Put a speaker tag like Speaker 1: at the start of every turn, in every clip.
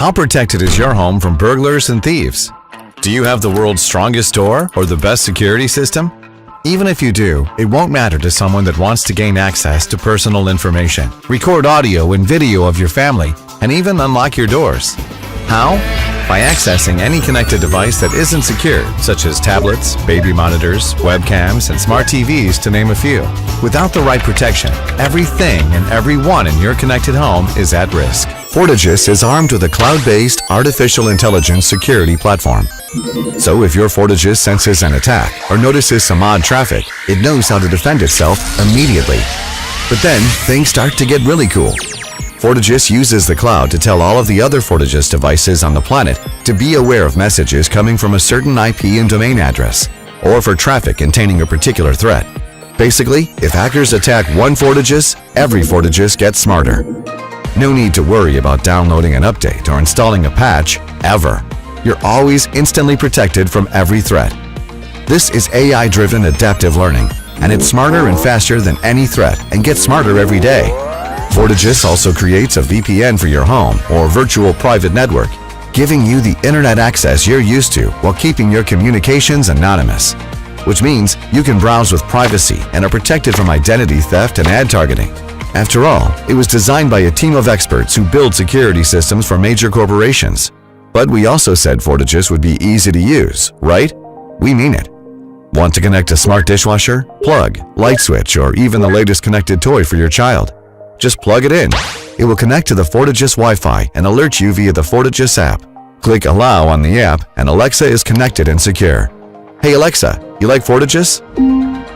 Speaker 1: How protected is your home from burglars and thieves? Do you have the world's strongest door or the best security system? Even if you do, it won't matter to someone that wants to gain access to personal information, record audio and video of your family, and even unlock your doors. How? By accessing any connected device that isn't secured, such as tablets, baby monitors, webcams, and smart TVs, to name a few. Without the right protection, everything and everyone in your connected home is at risk. Fortigis is armed with a cloud-based artificial intelligence security platform. So if your Fortigis senses an attack or notices some odd traffic, it knows how to defend itself immediately. But then, things start to get really cool. Fortigis uses the cloud to tell all of the other Fortigis devices on the planet to be aware of messages coming from a certain IP and domain address, or for traffic containing a particular threat. Basically, if hackers attack one Fortigis, every Fortigis gets smarter. No need to worry about downloading an update or installing a patch, ever. You're always instantly protected from every threat. This is AI-driven adaptive learning, and it's smarter and faster than any threat and gets smarter every day. Fortigis also creates a VPN for your home or virtual private network, giving you the internet access you're used to while keeping your communications anonymous. Which means you can browse with privacy and are protected from identity theft and ad targeting. After all, it was designed by a team of experts who build security systems for major corporations. But we also said Fortigis would be easy to use, right? We mean it. Want to connect a smart dishwasher, plug, light switch, or even the latest connected toy for your child? Just plug it in. It will connect to the Fortigis Wi-Fi and alert you via the Fortigis app. Click Allow on the app and Alexa is connected and secure. Hey Alexa, you like Fortigis?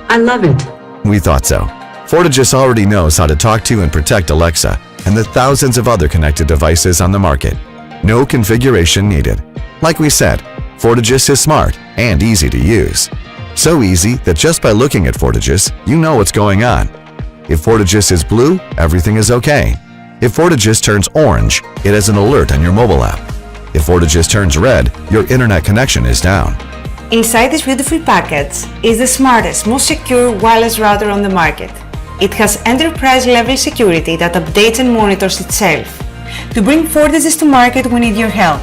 Speaker 2: I love it.
Speaker 1: We thought so. Fortigis already knows how to talk to and protect Alexa and the thousands of other connected devices on the market. No configuration needed. Like we said, Fortigis is smart and easy to use. So easy that just by looking at Fortigis, you know what's going on. If Fortigis is blue, everything is okay. If Fortigis turns orange, it has an alert on your mobile app. If Fortigis turns red, your internet connection is down.
Speaker 3: Inside this beautiful package is the smartest, most secure wireless router on the market. It has enterprise-level security that updates and monitors itself. To bring Fortigis to market, we need your help.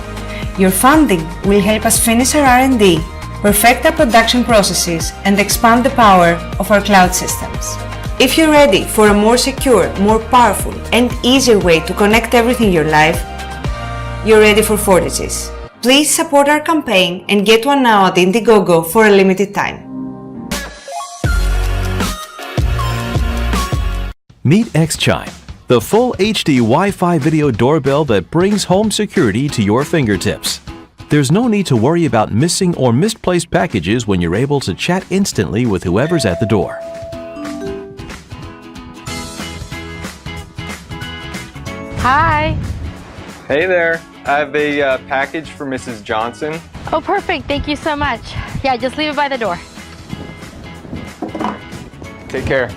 Speaker 3: Your funding will help us finish our R&D, perfect our production processes, and expand the power of our cloud systems. If you're ready for a more secure, more powerful, and easier way to connect everything in your life, you're ready for Fortigis. Please support our campaign and get one now at Indiegogo for a limited time.
Speaker 4: Meet XChime, the full HD Wi-Fi video doorbell that brings home security to your fingertips. There's no need to worry about missing or misplaced packages when you're able to chat instantly with whoever's at the door.
Speaker 5: Hi.
Speaker 6: Hey there. I have a package for Mrs. Johnson.
Speaker 5: Oh, perfect. Thank you so much. Yeah, just leave it by the door.
Speaker 6: Take care.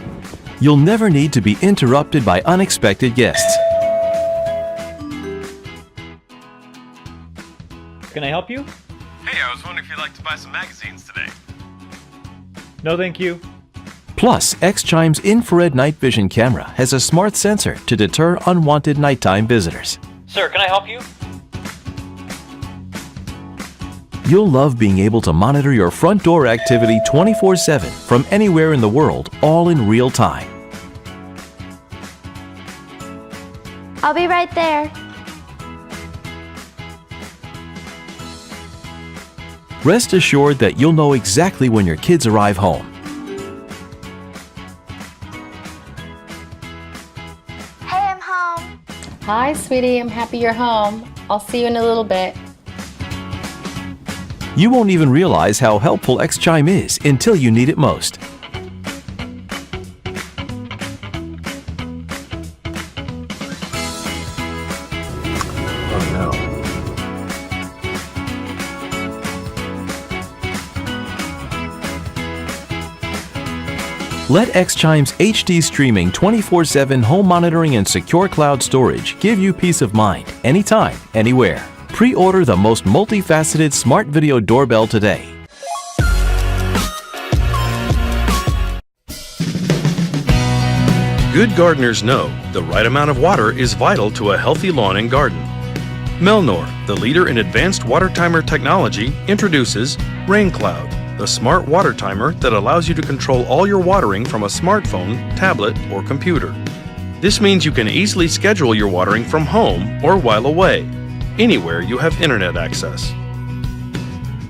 Speaker 4: You'll never need to be interrupted by unexpected guests.
Speaker 7: Can I help you?
Speaker 8: Hey, I was wondering if you'd like to buy some magazines today.
Speaker 7: No, thank you.
Speaker 4: Plus, XChime's infrared night vision camera has a smart sensor to deter unwanted nighttime visitors.
Speaker 7: Sir, can I help you?
Speaker 4: You'll love being able to monitor your front door activity 24/7 from anywhere in the world, all in real time.
Speaker 5: I'll be right there.
Speaker 4: Rest assured that you'll know exactly when your kids arrive home.
Speaker 5: Hey, I'm home.
Speaker 9: Hi, sweetie. I'm happy you're home. I'll see you in a little bit.
Speaker 4: You won't even realize how helpful XChime is until you need it most.
Speaker 1: Oh no.
Speaker 4: Let XChime's HD streaming 24/7 home monitoring and secure cloud storage give you peace of mind anytime, anywhere. Pre-order the most multifaceted smart video doorbell today.
Speaker 8: Good gardeners know the right amount of water is vital to a healthy lawn and garden.
Speaker 10: Melnor, the leader in advanced water timer technology, introduces RainCloud, the smart water timer that allows you to control all your watering from a smartphone, tablet, or computer. This means you can easily schedule your watering from home or while away, anywhere you have internet access.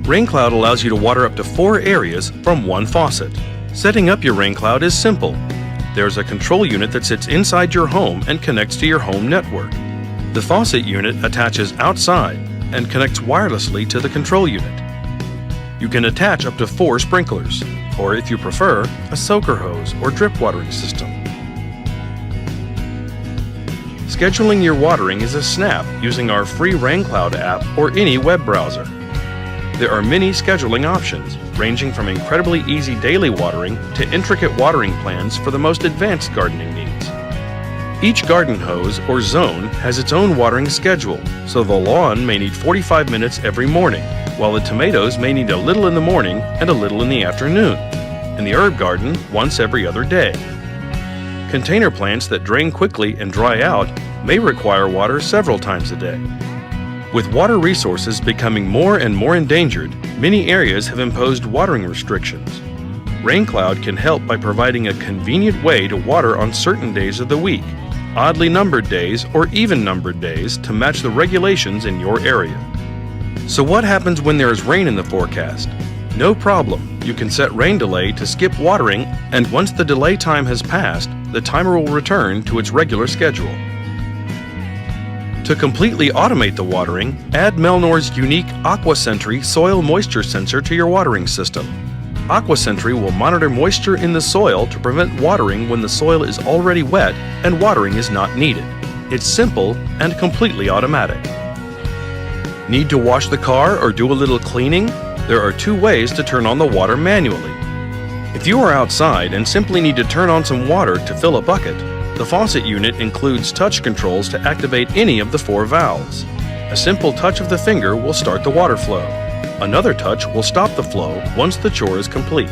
Speaker 10: RainCloud allows you to water up to 4 areas from one faucet. Setting up your RainCloud is simple. There's a control unit that sits inside your home and connects to your home network. The faucet unit attaches outside and connects wirelessly to the control unit. You can attach up to 4 sprinklers, or if you prefer, a soaker hose or drip watering system. Scheduling your watering is a snap using our free RainCloud app or any web browser. There are many scheduling options, ranging from incredibly easy daily watering to intricate watering plans for the most advanced gardening needs. Each garden hose or zone has its own watering schedule, so the lawn may need 45 minutes every morning, while the tomatoes may need a little in the morning and a little in the afternoon, and the herb garden once every other day. Container plants that drain quickly and dry out may require water several times a day. With water resources becoming more and more endangered, many areas have imposed watering restrictions. RainCloud can help by providing a convenient way to water on certain days of the week, oddly numbered days or even numbered days to match the regulations in your area. So what happens when there is rain in the forecast? No problem, you can set rain delay to skip watering, and once the delay time has passed, the timer will return to its regular schedule. To completely automate the watering, add Melnor's unique AquaSentry soil moisture sensor to your watering system. AquaSentry will monitor moisture in the soil to prevent watering when the soil is already wet and watering is not needed. It's simple and completely automatic. Need to wash the car or do a little cleaning? There are 2 ways to turn on the water manually. If you are outside and simply need to turn on some water to fill a bucket, the faucet unit includes touch controls to activate any of the 4 valves. A simple touch of the finger will start the water flow. Another touch will stop the flow once the chore is complete.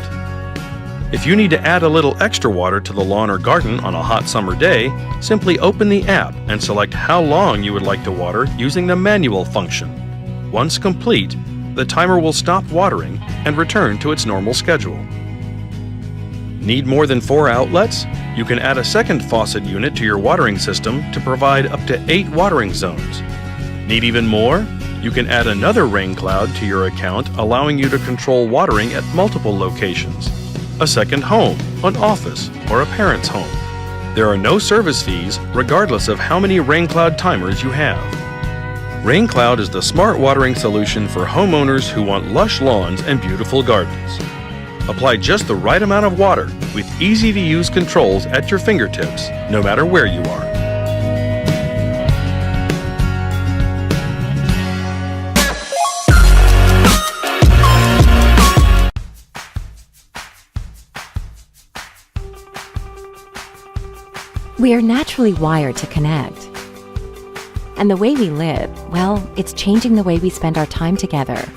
Speaker 10: If you need to add a little extra water to the lawn or garden on a hot summer day, simply open the app and select how long you would like to water using the manual function. Once complete, the timer will stop watering and return to its normal schedule. Need more than 4 outlets? You can add a second faucet unit to your watering system to provide up to 8 watering zones. Need even more? You can add another RainCloud to your account, allowing you to control watering at multiple locations. A second home, an office, or a parent's home. There are no service fees, regardless of how many RainCloud timers you have. RainCloud is the smart watering solution for homeowners who want lush lawns and beautiful gardens. Apply just the right amount of water with easy-to-use controls at your fingertips, no matter where you are.
Speaker 11: We are naturally wired to connect. And the way we live, well, it's changing the way we spend our time together.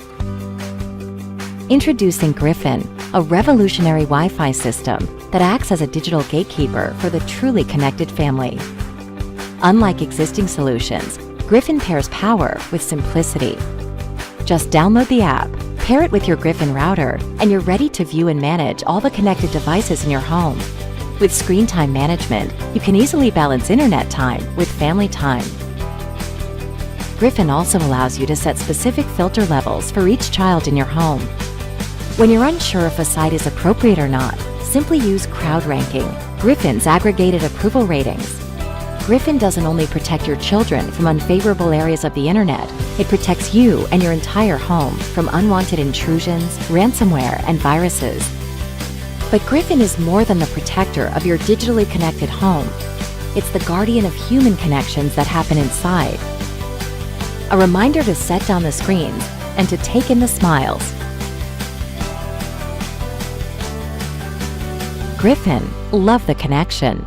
Speaker 11: Introducing Griffin, a revolutionary Wi-Fi system that acts as a digital gatekeeper for the truly connected family. Unlike existing solutions, Griffin pairs power with simplicity. Just download the app, pair it with your Griffin router, and you're ready to view and manage all the connected devices in your home. With screen time management, you can easily balance internet time with family time. Griffin also allows you to set specific filter levels for each child in your home. When you're unsure if a site is appropriate or not, simply use crowd ranking, Griffin's aggregated approval ratings. Griffin doesn't only protect your children from unfavorable areas of the internet, it protects you and your entire home from unwanted intrusions, ransomware, and viruses. But Griffin is more than the protector of your digitally connected home. It's the guardian of human connections that happen inside. A reminder to set down the screens and to take in the smiles. Griffin, love the connection.